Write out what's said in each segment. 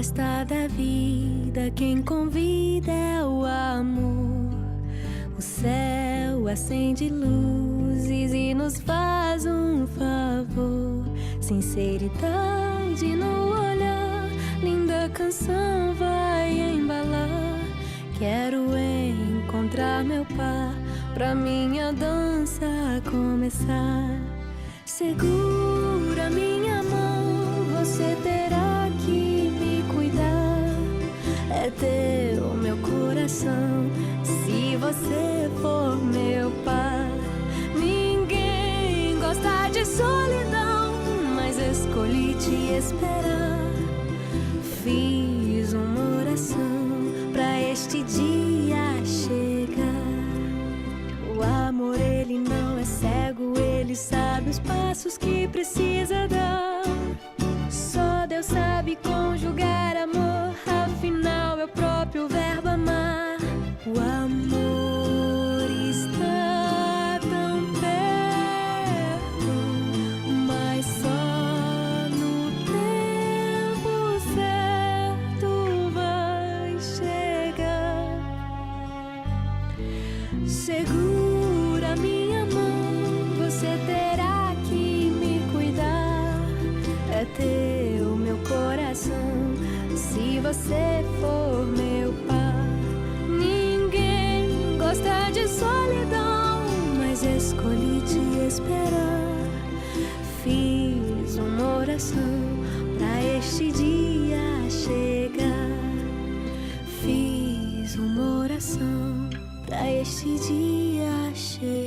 festa da vida, quem convida é o amor. O céu acende luzes e nos faz um favor. Sinceridade no olhar, linda canção vai embalar. Quero encontrar meu par pra minha dança começar. Segura minha mão, você terá que me cuidar. É teu meu coração, se você for meu par. Ninguém gosta de solidão, mas escolhi te esperar. Fiz uma oração pra este dia chegar. O amor, ele não é cego, ele sabe os passos que precisa dar. Só Deus sabe conjugar amor, afinal é o próprio verbo amar. O amor está tão perto, mas só no tempo certo vai chegar. Segura minha mão, você terá que me cuidar. É teu meu coração, se você for meu par. Ninguém gosta de solidão, mas escolhi te esperar. Fiz uma oração pra este dia chegar. Fiz uma oração pra este dia chegar.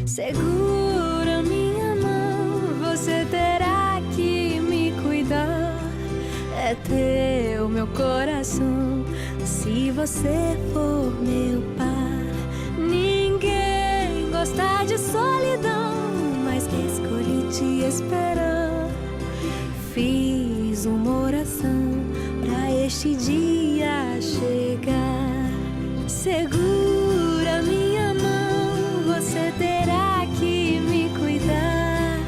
Segura minha mão, você terá que me cuidar. É teu meu coração, se você for meu par. Ninguém gosta de solidão, mas escolhi te esperar. Fiz uma oração pra este dia chegar. Segura minha mão, você terá que me cuidar.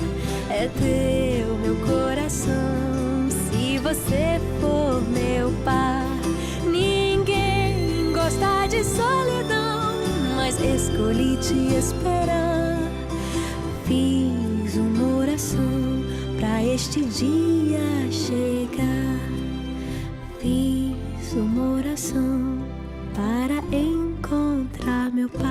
É teu meu coração, se você for meu par. Ninguém gosta de solidão, mas escolhi te esperar. Fiz uma oração pra este dia chegar. Fiz uma oração para encontrar meu par.